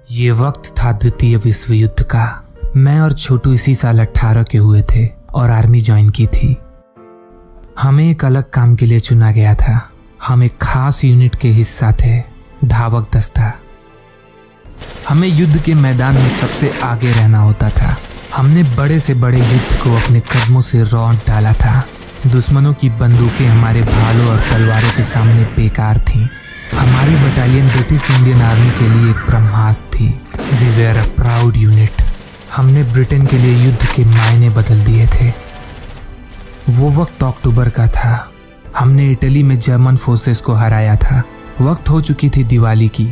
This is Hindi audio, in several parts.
ये वक्त था द्वितीय विश्व युद्ध का। मैं और छोटू इसी साल 18 के हुए थे और आर्मी ज्वाइन की थी। हमें एक अलग काम के लिए चुना गया था। हम एक खास यूनिट के हिस्सा थे, धावक दस्ता। हमें युद्ध के मैदान में सबसे आगे रहना होता था। हमने बड़े से बड़े युद्ध को अपने कदमों से रौंद डाला था। दुश्मनों की बंदूकें हमारे भालों और तलवारों के सामने बेकार थीं। हमारी बटालियन ब्रिटिश इंडियन आर्मी के लिए एक ब्रह्मास्त्र थी। We were a proud unit. हमने ब्रिटेन के लिए युद्ध के मायने बदल दिए थे। वो वक्त अक्टूबर का था। हमने इटली में जर्मन फोर्सेस को हराया था। वक्त हो चुकी थी दिवाली की।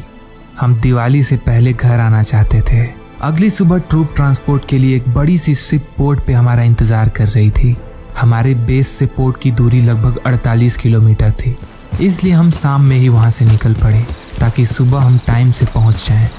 हम दिवाली से पहले घर आना चाहते थे। अगली सुबह ट्रूप ट्रांसपोर्ट के लिए एक बड़ी सी शिप पोर्ट पे हमारा इंतजार कर रही थी। हमारे बेस से पोर्ट की दूरी लगभग 48 किलोमीटर थी, इसलिए हम शाम में ही वहाँ से निकल पड़े ताकि सुबह हम टाइम से पहुँच जाएं।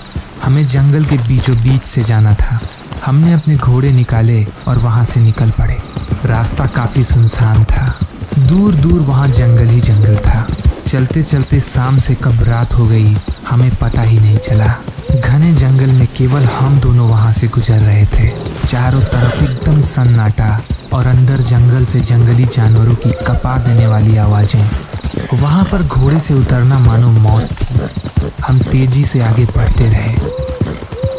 हमें जंगल के बीचों बीच से जाना था। हमने अपने घोड़े निकाले और वहाँ से निकल पड़े। रास्ता काफ़ी सुनसान था। दूर दूर वहाँ जंगल ही जंगल था। चलते चलते शाम से कब रात हो गई हमें पता ही नहीं चला। घने जंगल में केवल हम दोनों वहाँ से गुजर रहे थे। चारों तरफ एकदम सन्नाटा और अंदर जंगल से जंगली जानवरों की कपा देने वाली आवाज़ें। वहाँ पर घोड़े से उतरना मानो मौत थी। हम तेजी से आगे बढ़ते रहे।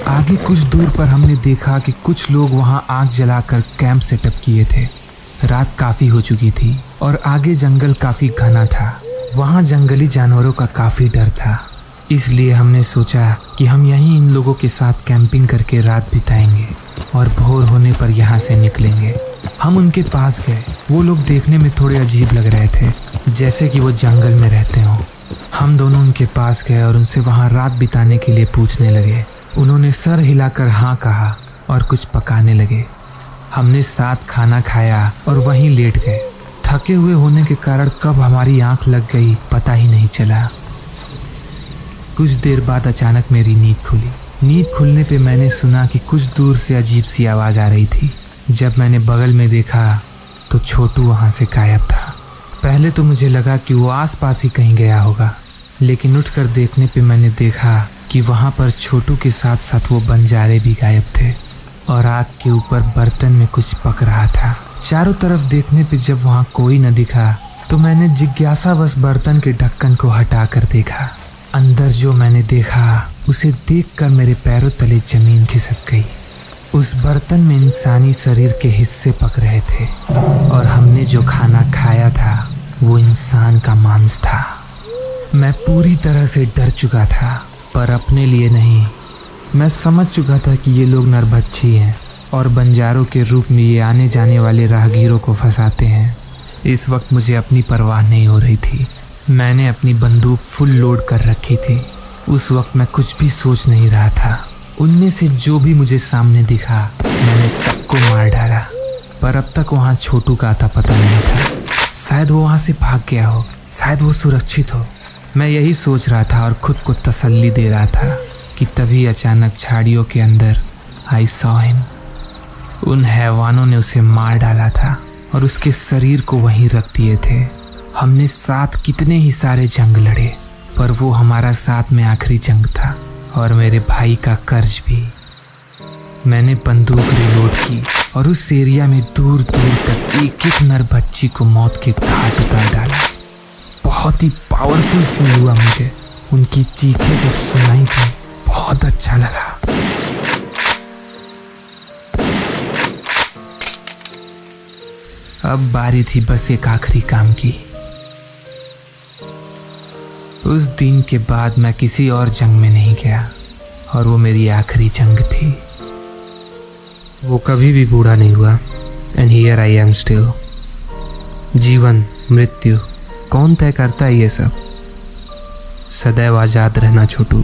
आगे कुछ दूर पर हमने देखा कि कुछ लोग वहाँ आग जलाकर कैंप सेटअप किए थे। रात काफ़ी हो चुकी थी और आगे जंगल काफ़ी घना था। वहाँ जंगली जानवरों का काफ़ी डर था, इसलिए हमने सोचा कि हम यहीं इन लोगों के साथ कैंपिंग करके रात बिताएंगे और भोर होने पर यहाँ से निकलेंगे। हम उनके पास गए। वो लोग देखने में थोड़े अजीब लग रहे थे, जैसे कि वो जंगल में रहते हों। हम दोनों उनके पास गए और उनसे वहाँ रात बिताने के लिए पूछने लगे। उन्होंने सर हिलाकर हाँ कहा और कुछ पकाने लगे। हमने साथ खाना खाया और वहीं लेट गए। थके हुए होने के कारण कब हमारी आंख लग गई पता ही नहीं चला। कुछ देर बाद अचानक मेरी नींद खुली। नींद खुलने पे मैंने सुना कि कुछ दूर से अजीब सी आवाज़ आ रही थी। जब मैंने बगल में देखा तो छोटू वहाँ से गायब था। पहले तो मुझे लगा कि वो आसपास ही कहीं गया होगा, लेकिन उठकर देखने पे मैंने देखा कि वहाँ पर छोटू के साथ साथ वो बंजारे भी गायब थे और आग के ऊपर बर्तन में कुछ पक रहा था। चारों तरफ देखने पे जब वहाँ कोई न दिखा तो मैंने जिज्ञासावश बर्तन के ढक्कन को हटा कर देखा। अंदर जो मैंने देखा उसे देखकर मेरे पैरों तले जमीन खिसक गई। उस बर्तन में इंसानी शरीर के हिस्से पक रहे थे और हमने जो खाना खाया था वो इंसान का मांस था। मैं पूरी तरह से डर चुका था, पर अपने लिए नहीं। मैं समझ चुका था कि ये लोग नरभक्षी हैं और बंजारों के रूप में ये आने जाने वाले राहगीरों को फंसाते हैं। इस वक्त मुझे अपनी परवाह नहीं हो रही थी। मैंने अपनी बंदूक फुल लोड कर रखी थी। उस वक्त मैं कुछ भी सोच नहीं रहा था। उनमें से जो भी मुझे सामने दिखा मैंने सबको मार डाला, पर अब तक वहाँ छोटू का आता पता नहीं था। शायद वो वहाँ से भाग गया हो, शायद वो सुरक्षित हो। मैं यही सोच रहा था और खुद को तसल्ली दे रहा था कि तभी अचानक झाड़ियों के अंदर आई सॉ हिम। उन हैवानों ने उसे मार डाला था और उसके शरीर को वहीं रख दिए थे। हमने साथ कितने ही सारे जंग लड़े, पर वो हमारा साथ में आखिरी जंग था और मेरे भाई का कर्ज भी। मैंने बंदूक रिलोड की और उस एरिया में दूर दूर तक एक एक नरभक्षी को मौत के घाट उतार डाला। बहुत ही पावरफुल फील हुआ मुझे। उनकी चीखें जब सुनाई थी बहुत अच्छा लगा। अब बारी थी बस एक आखिरी काम की। उस दिन के बाद मैं किसी और जंग में नहीं गया और वो मेरी आखिरी जंग थी। वो कभी भी बूढ़ा नहीं हुआ। And here I am still. जीवन मृत्यु कौन तय करता है ये सब? सदैव आजाद रहना छोटू।